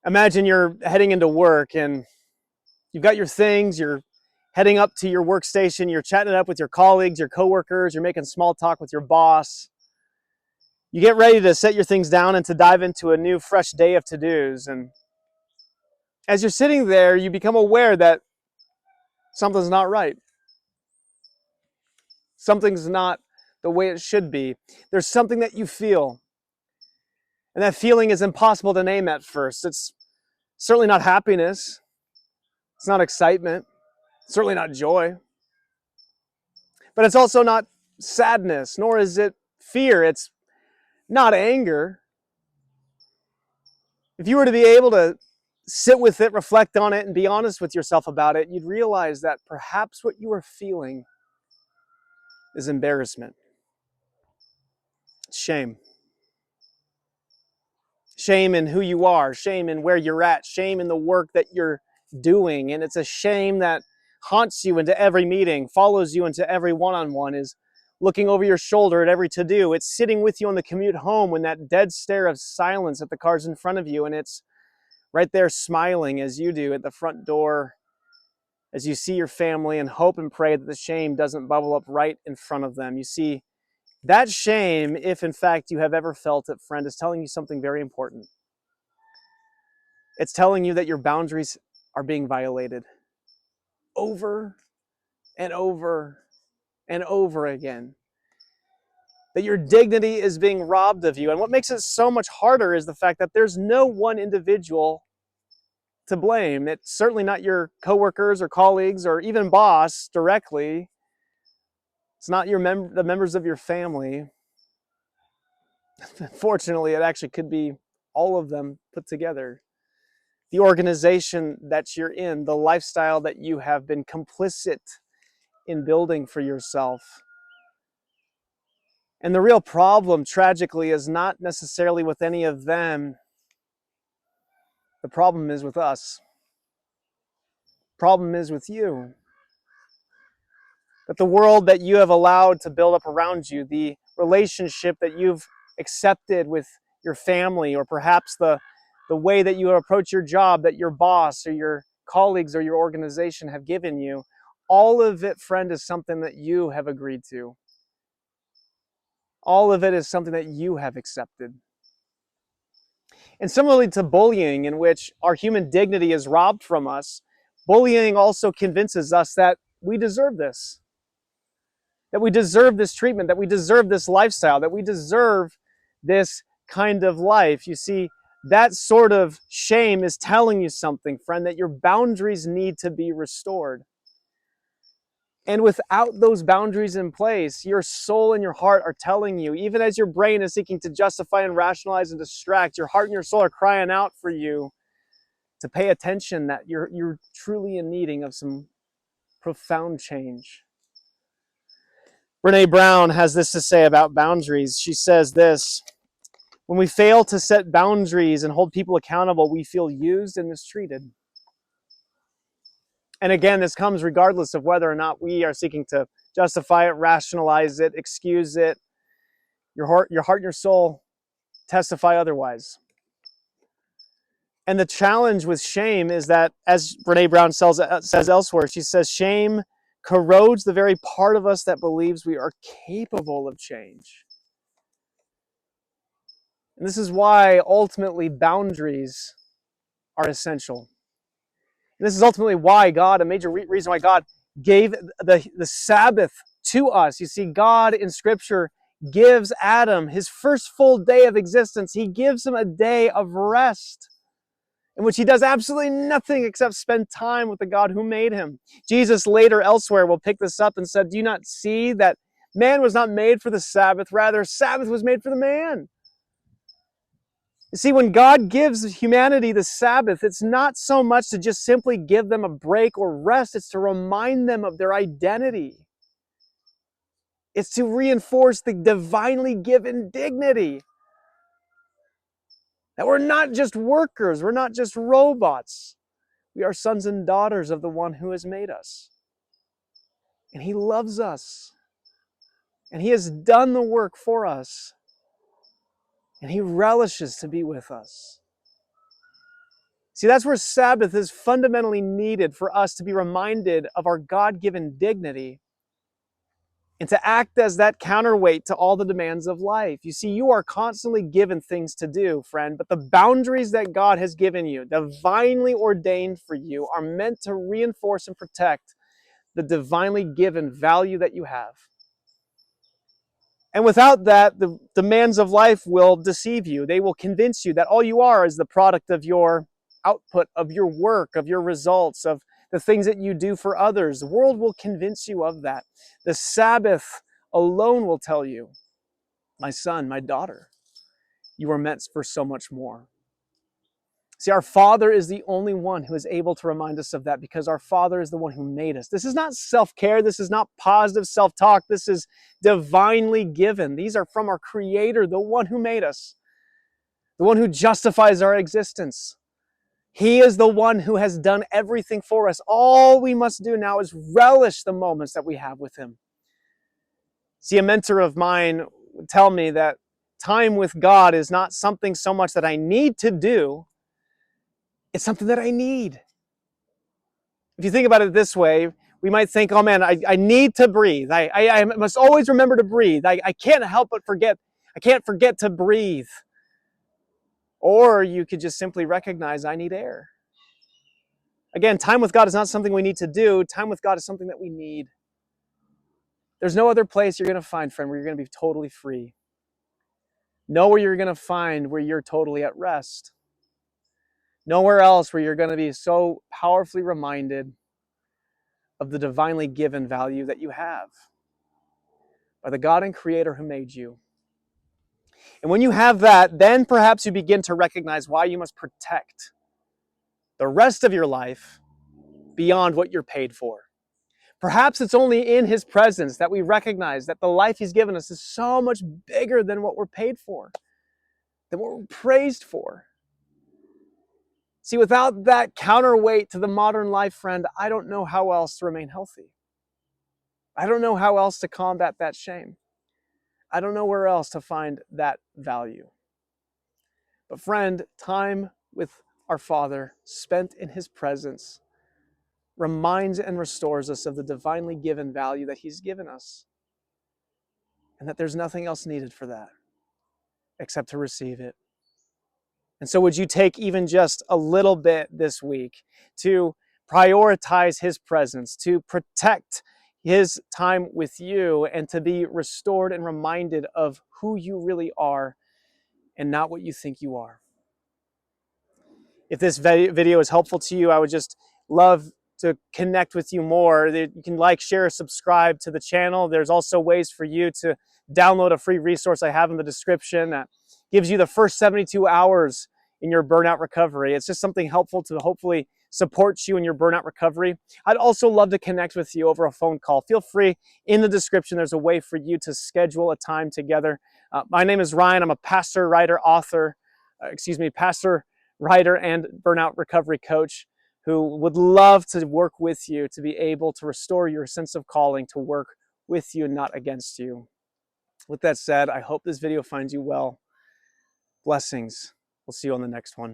Imagine you're heading into work and you've got your things, you're heading up to your workstation, you're chatting it up with your colleagues, your coworkers, you're making small talk with your boss. You get ready to set your things down and to dive into a new, fresh day of to-dos. And as you're sitting there, you become aware that something's not right. Something's not the way it should be. There's something that you feel. And that feeling is impossible to name at first. It's certainly not happiness. It's not excitement. It's certainly not joy. But it's also not sadness, nor is it fear. It's not anger. If you were to be able to sit with it, reflect on it, and be honest with yourself about it, you'd realize that perhaps what you are feeling is embarrassment. Shame. Shame in who you are, shame in where you're at, shame in the work that you're doing. And it's a shame that haunts you into every meeting, follows you into every one-on-one, is looking over your shoulder at every to-do. It's sitting with you on the commute home when that dead stare of silence at the cars in front of you, and it's right there smiling as you do at the front door as you see your family and hope and pray that the shame doesn't bubble up right in front of them. You see, that shame, if in fact you have ever felt it, friend, is telling you something very important. It's telling you that your boundaries are being violated over and over and over again. That your dignity is being robbed of you. And what makes it so much harder is the fact that there's no one individual to blame. It's certainly not your coworkers or colleagues or even boss directly. It's not the members of your family. Fortunately, it actually could be all of them put together. The organization that you're in, the lifestyle that you have been complicit in building for yourself. And the real problem, tragically, is not necessarily with any of them. The problem is with us. The problem is with you. That the world that you have allowed to build up around you, the relationship that you've accepted with your family, or perhaps the way that you approach your job that your boss or your colleagues or your organization have given you, all of it, friend, is something that you have agreed to. All of it is something that you have accepted. And similarly to bullying, in which our human dignity is robbed from us, bullying also convinces us that we deserve this. That we deserve this treatment, that we deserve this lifestyle, that we deserve this kind of life. You see, that sort of shame is telling you something, friend, that your boundaries need to be restored. And without those boundaries in place, your soul and your heart are telling you, even as your brain is seeking to justify and rationalize and distract, your heart and your soul are crying out for you to pay attention, that you're truly in needing of some profound change. Brene Brown has this to say about boundaries. She says this: when we fail to set boundaries and hold people accountable, we feel used and mistreated. And again, this comes regardless of whether or not we are seeking to justify it, rationalize it, excuse it. Your heart and your soul testify otherwise. And the challenge with shame is that, as Brene Brown says elsewhere, she says, shame corrodes the very part of us that believes we are capable of change. And this is why ultimately boundaries are essential. And this is ultimately why God, a major reason why God gave the Sabbath to us. You see, God in Scripture gives Adam his first full day of existence. He gives him a day of rest in which he does absolutely nothing except spend time with the God who made him. Jesus later elsewhere will pick this up and said, do you not see that man was not made for the Sabbath? Rather, Sabbath was made for the man. You see, when God gives humanity the Sabbath, it's not so much to just simply give them a break or rest. It's to remind them of their identity. It's to reinforce the divinely given dignity. That we're not just workers. We're not just robots. We are sons and daughters of the one who has made us. And he loves us. And he has done the work for us. And he relishes to be with us. See, that's where Sabbath is fundamentally needed for us to be reminded of our God-given dignity and to act as that counterweight to all the demands of life. You see, you are constantly given things to do, friend, but the boundaries that God has given you, divinely ordained for you, are meant to reinforce and protect the divinely given value that you have. And without that, the demands of life will deceive you. They will convince you that all you are is the product of your output, of your work, of your results, of the things that you do for others. The world will convince you of that. The Sabbath alone will tell you, my son, my daughter, you are meant for so much more. See, our Father is the only one who is able to remind us of that, because our Father is the one who made us. This is not self-care. This is not positive self-talk. This is divinely given. These are from our Creator, the one who made us, the one who justifies our existence. He is the one who has done everything for us. All we must do now is relish the moments that we have with Him. See, a mentor of mine would tell me that time with God is not something so much that I need to do, it's something that I need. If you think about it this way, we might think, oh man, I need to breathe. I must always remember to breathe. I can't help but forget. I can't forget to breathe. Or you could just simply recognize I need air. Again, time with God is not something we need to do. Time with God is something that we need. There's no other place you're going to find, friend, where you're going to be totally free. Nowhere you're going to find where you're totally at rest. Nowhere else where you're going to be so powerfully reminded of the divinely given value that you have by the God and Creator who made you. And when you have that, then perhaps you begin to recognize why you must protect the rest of your life beyond what you're paid for. Perhaps it's only in His presence that we recognize that the life He's given us is so much bigger than what we're paid for, than what we're praised for. See, without that counterweight to the modern life, friend, I don't know how else to remain healthy. I don't know how else to combat that shame. I don't know where else to find that value. But friend, time with our Father, spent in His presence, reminds and restores us of the divinely given value that He's given us, and that there's nothing else needed for that except to receive it. And so would you take even just a little bit this week to prioritize His presence, to protect His time with you, and to be restored and reminded of who you really are and not what you think you are? If this video is helpful to you, I would just love to connect with you more. You can like, share, subscribe to the channel. There's also ways for you to download a free resource I have in the description that gives you the first 72 hours in your burnout recovery. It's just something helpful to hopefully support you in your burnout recovery. I'd also love to connect with you over a phone call. Feel free, in the description, there's a way for you to schedule a time together. My name is Ryan. I'm a pastor, writer, pastor, writer, and burnout recovery coach who would love to work with you to be able to restore your sense of calling to work with you and not against you. With that said, I hope this video finds you well. Blessings. We'll see you on the next one.